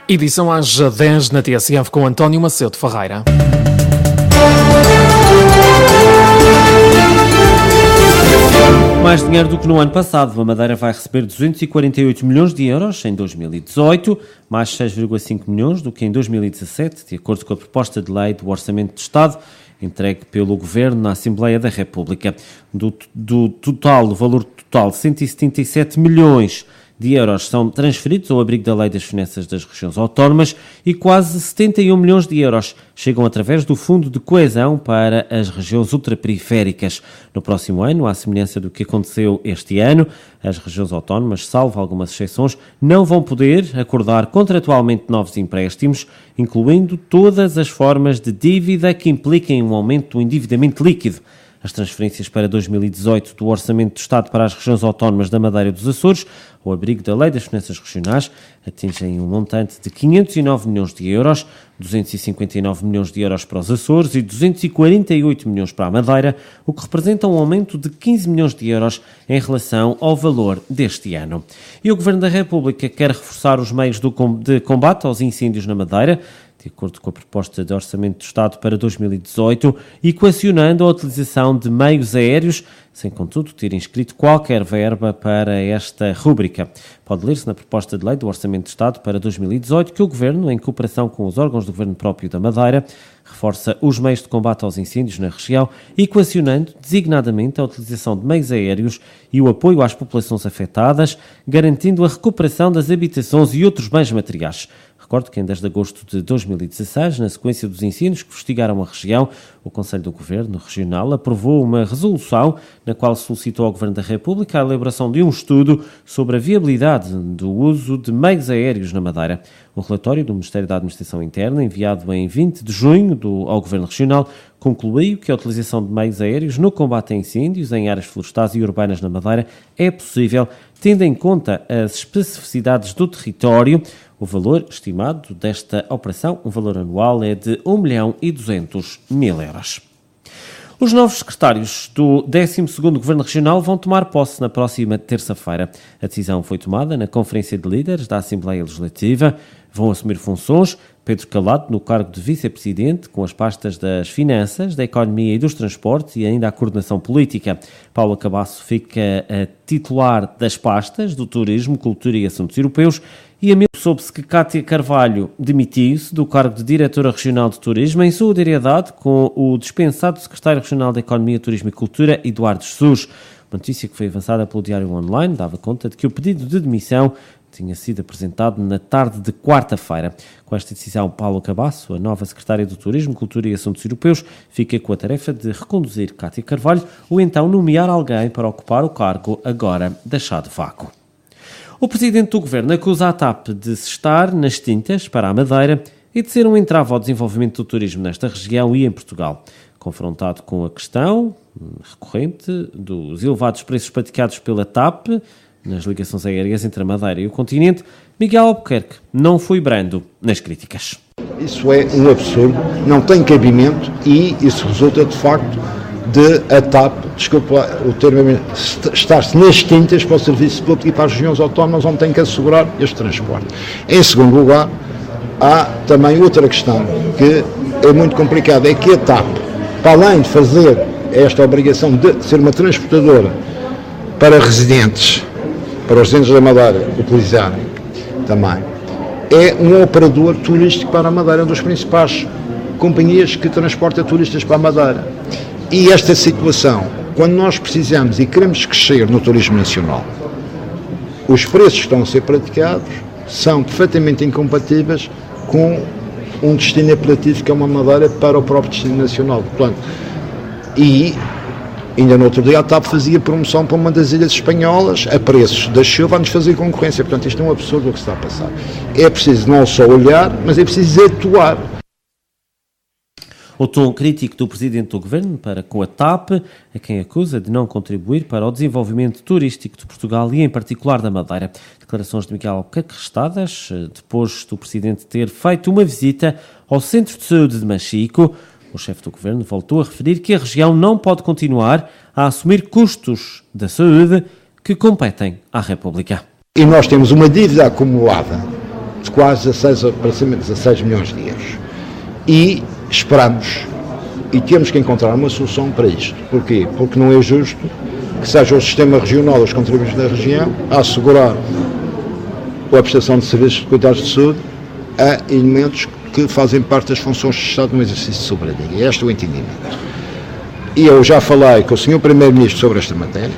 Edição às 10 na TSF com António Macedo Ferreira. Mais dinheiro do que no ano passado. A Madeira vai receber 248 milhões de euros em 2018, mais 6,5 milhões do que em 2017, de acordo com a proposta de lei do Orçamento de Estado entregue pelo Governo na Assembleia da República. Do valor total, 177 milhões de euros são transferidos ao abrigo da Lei das Finanças das Regiões Autónomas e quase 71 milhões de euros chegam através do Fundo de Coesão para as regiões ultraperiféricas. No próximo ano, à semelhança do que aconteceu este ano, as regiões autónomas, salvo algumas exceções, não vão poder acordar contratualmente novos empréstimos, incluindo todas as formas de dívida que impliquem um aumento do endividamento líquido. As transferências para 2018 do Orçamento do Estado para as regiões autónomas da Madeira e dos Açores, ao abrigo da Lei das Finanças Regionais, atingem um montante de 509 milhões de euros, 259 milhões de euros para os Açores e 248 milhões para a Madeira, o que representa um aumento de 15 milhões de euros em relação ao valor deste ano. E o Governo da República quer reforçar os meios de combate aos incêndios na Madeira, de acordo com a proposta de Orçamento do Estado para 2018, equacionando a utilização de meios aéreos, sem, contudo, ter inscrito qualquer verba para esta rúbrica. Pode ler-se na proposta de lei do Orçamento do Estado para 2018 que o Governo, em cooperação com os órgãos do Governo próprio da Madeira, reforça os meios de combate aos incêndios na região, equacionando designadamente a utilização de meios aéreos e o apoio às populações afetadas, garantindo a recuperação das habitações e outros bens materiais. Recordo que em 10 de agosto de 2016, na sequência dos incêndios que fustigaram a região, o Conselho do Governo Regional aprovou uma resolução na qual solicitou ao Governo da República a elaboração de um estudo sobre a viabilidade do uso de meios aéreos na Madeira. O relatório do Ministério da Administração Interna, enviado em 20 de junho ao Governo Regional, concluiu que a utilização de meios aéreos no combate a incêndios em áreas florestais e urbanas na Madeira é possível, tendo em conta as especificidades do território. O valor estimado desta operação, um valor anual, é de 1.200.000 euros. Os novos secretários do 12º Governo Regional vão tomar posse na próxima terça-feira. A decisão foi tomada na Conferência de Líderes da Assembleia Legislativa. Vão assumir funções Pedro Calado no cargo de vice-presidente, com as pastas das Finanças, da Economia e dos Transportes e ainda a coordenação política. Paulo Cabasso fica a titular das pastas do Turismo, Cultura e Assuntos Europeus. E a mesmo soube-se que Cátia Carvalho demitiu-se do cargo de Diretora Regional de Turismo em solidariedade com o dispensado Secretário Regional da Economia, Turismo e Cultura, Eduardo Jesus. Uma notícia que foi avançada pelo Diário Online dava conta de que o pedido de demissão tinha sido apresentado na tarde de quarta-feira. Com esta decisão, Paulo Cabasso, a nova Secretária do Turismo, Cultura e Assuntos Europeus, fica com a tarefa de reconduzir Cátia Carvalho ou então nomear alguém para ocupar o cargo agora deixado vago. O Presidente do Governo acusa a TAP de se estar nas tintas para a Madeira e de ser um entrave ao desenvolvimento do turismo nesta região e em Portugal. Confrontado com a questão recorrente dos elevados preços praticados pela TAP nas ligações aéreas entre a Madeira e o continente, Miguel Albuquerque não foi brando nas críticas. Isso é um absurdo, não tem cabimento e isso resulta de facto de a TAP, desculpa o termo, estar-se nas tintas para o serviço público e para as regiões autónomas onde tem que assegurar este transporte. Em segundo lugar, há também outra questão que é muito complicada, é que a TAP, para além de fazer esta obrigação de ser uma transportadora para residentes, para os residentes da Madeira utilizarem também, é um operador turístico para a Madeira, uma das principais companhias que transporta turistas para a Madeira. E esta situação, quando nós precisamos e queremos crescer no turismo nacional, os preços que estão a ser praticados são perfeitamente incompatíveis com um destino apelativo que é uma Madeira para o próprio destino nacional. Portanto, e ainda no outro dia a TAP fazia promoção para uma das ilhas espanholas a preços da chuva a nos fazer concorrência. Portanto, isto é um absurdo o que se está a passar. É preciso não só olhar, mas é preciso atuar. O tom crítico do Presidente do Governo para com a TAP, a quem acusa de não contribuir para o desenvolvimento turístico de Portugal e em particular da Madeira. Declarações de Miguel Albuquerque restadas depois do Presidente ter feito uma visita ao Centro de Saúde de Machico. O chefe do Governo voltou a referir que a região não pode continuar a assumir custos da saúde que competem à República. E nós temos uma dívida acumulada de quase 16, para cima de 16 milhões de euros. E esperamos e temos que encontrar uma solução para isto. Porquê? Porque não é justo que seja o sistema regional, os contribuintes da região, a assegurar a prestação de serviços de cuidados de saúde a elementos que fazem parte das funções de Estado no exercício de soberania. Este é o entendimento. E eu já falei com o Sr. Primeiro-Ministro sobre esta matéria,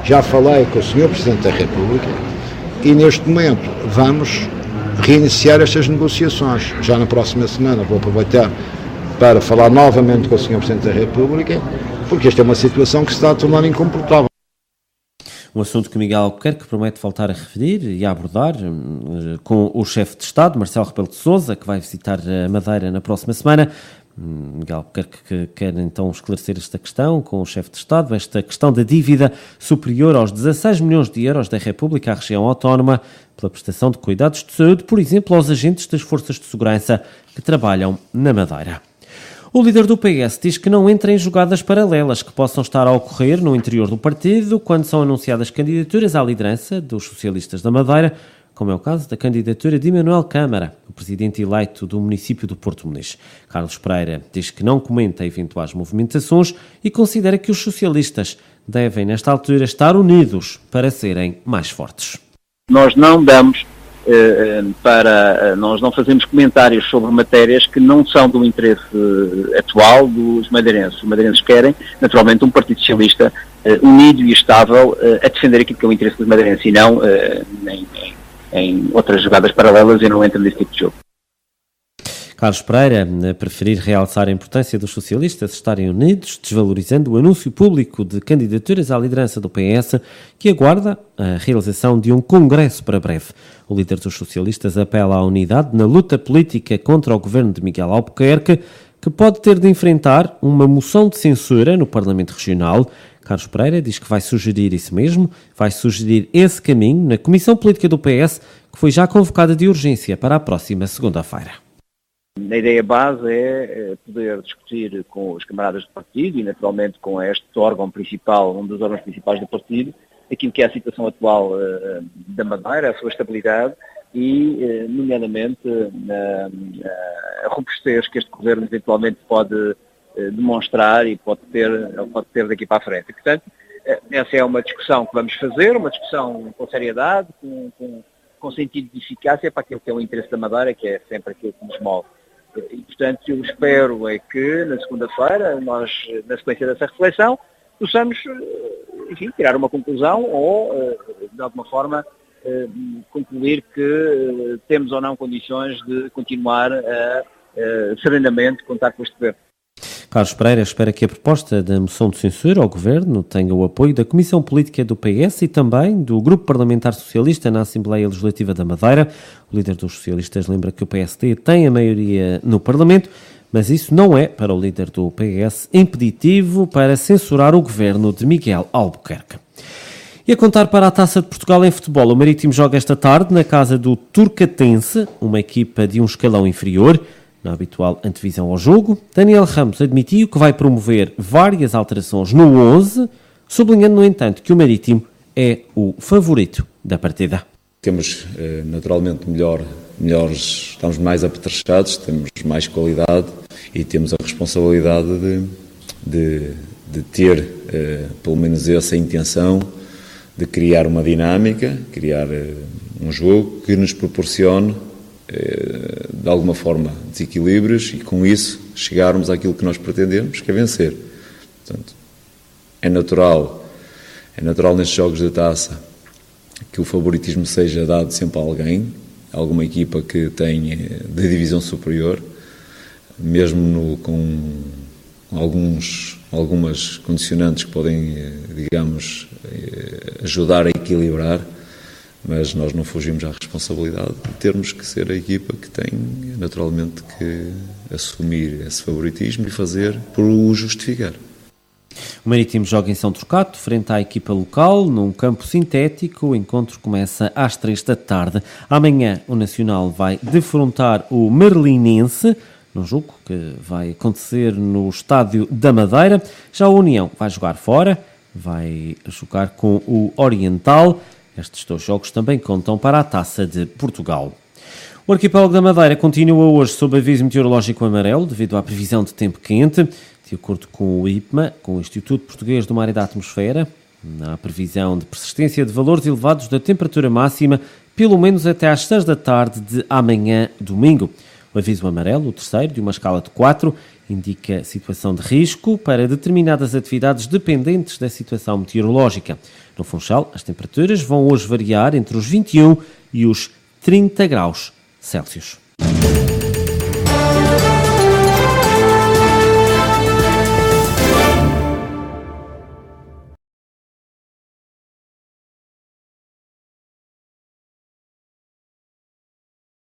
já falei com o Sr. Presidente da República e neste momento vamos reiniciar estas negociações. Já na próxima semana vou aproveitar para falar novamente com o Sr. Presidente da República, porque esta é uma situação que se está a tornar incomportável. Um assunto que Miguel Albuquerque promete voltar a referir e a abordar com o chefe de Estado, Marcelo Rebelo de Sousa, que vai visitar a Madeira na próxima semana. Miguel Albuquerque que quer então esclarecer esta questão com o chefe de Estado, esta questão da dívida superior aos 16 milhões de euros da República à região autónoma pela prestação de cuidados de saúde, por exemplo, aos agentes das forças de segurança que trabalham na Madeira. O líder do PS diz que não entra em jogadas paralelas que possam estar a ocorrer no interior do partido quando são anunciadas candidaturas à liderança dos socialistas da Madeira, como é o caso da candidatura de Emanuel Câmara, o presidente eleito do município do Porto Muniz. Carlos Pereira diz que não comenta eventuais movimentações e considera que os socialistas devem, nesta altura, estar unidos para serem mais fortes. Nós não damos nós não fazemos comentários sobre matérias que não são do interesse atual dos madeirenses. Os madeirenses querem, naturalmente, um Partido Socialista unido e estável a defender aquilo que é o interesse dos madeirenses e não em outras jogadas paralelas. Eu não entro nesse tipo de jogo. Carlos Pereira a preferir realçar a importância dos socialistas estarem unidos, desvalorizando o anúncio público de candidaturas à liderança do PS, que aguarda a realização de um congresso para breve. O líder dos socialistas apela à unidade na luta política contra o governo de Miguel Albuquerque, que pode ter de enfrentar uma moção de censura no Parlamento Regional. Carlos Pereira diz que vai sugerir isso mesmo, vai sugerir esse caminho na Comissão Política do PS, que foi já convocada de urgência para a próxima segunda-feira. A ideia base é poder discutir com os camaradas do partido e, naturalmente, com este órgão principal, um dos órgãos principais do partido, aquilo que é a situação atual da Madeira, a sua estabilidade e, nomeadamente, a robustez que este governo eventualmente pode demonstrar e pode ter daqui para a frente. E, portanto, essa é uma discussão que vamos fazer, uma discussão com seriedade, com sentido de eficácia para aquilo que é o interesse da Madeira, que é sempre aquilo que nos move. E, portanto, eu espero é que na segunda-feira, nós, na sequência dessa reflexão, possamos, enfim, tirar uma conclusão ou, de alguma forma, concluir que temos ou não condições de continuar a serenamente contar com este governo. Carlos Pereira espera que a proposta da moção de censura ao Governo tenha o apoio da Comissão Política do PS e também do Grupo Parlamentar Socialista na Assembleia Legislativa da Madeira. O líder dos socialistas lembra que o PSD tem a maioria no Parlamento, mas isso não é, para o líder do PS, impeditivo para censurar o Governo de Miguel Albuquerque. E a contar para a Taça de Portugal em futebol, o Marítimo joga esta tarde na casa do Turcatense, uma equipa de um escalão inferior. Na habitual antevisão ao jogo, Daniel Ramos admitiu que vai promover várias alterações no 11, sublinhando, no entanto, que o Marítimo é o favorito da partida. Temos, naturalmente, estamos mais apetrechados, temos mais qualidade e temos a responsabilidade de ter, pelo menos essa intenção, de criar uma dinâmica, criar um jogo que nos proporcione de alguma forma desequilíbrios e com isso chegarmos àquilo que nós pretendemos, que é vencer. Portanto, é natural nestes jogos de taça que o favoritismo seja dado sempre a alguma equipa que tenha de divisão superior, mesmo com algumas condicionantes que podem, digamos, ajudar a equilibrar. Mas nós não fugimos à responsabilidade de termos que ser a equipa que tem, naturalmente, que assumir esse favoritismo e fazer por o justificar. O Marítimo joga em São Turcato, frente à equipa local, num campo sintético. O encontro começa às 3 da tarde. Amanhã o Nacional vai defrontar o Merlinense, num jogo que vai acontecer no Estádio da Madeira. Já a União vai jogar fora, vai jogar com o Oriental. Estes dois jogos também contam para a Taça de Portugal. O arquipélago da Madeira continua hoje sob aviso meteorológico amarelo devido à previsão de tempo quente. De acordo com o IPMA, com o Instituto Português do Mar e da Atmosfera, há previsão de persistência de valores elevados da temperatura máxima, pelo menos até às 6 da tarde de amanhã, domingo. O aviso amarelo, o terceiro, de uma escala de 4, indica situação de risco para determinadas atividades dependentes da situação meteorológica. No Funchal, as temperaturas vão hoje variar entre os 21 e os 30 graus Celsius.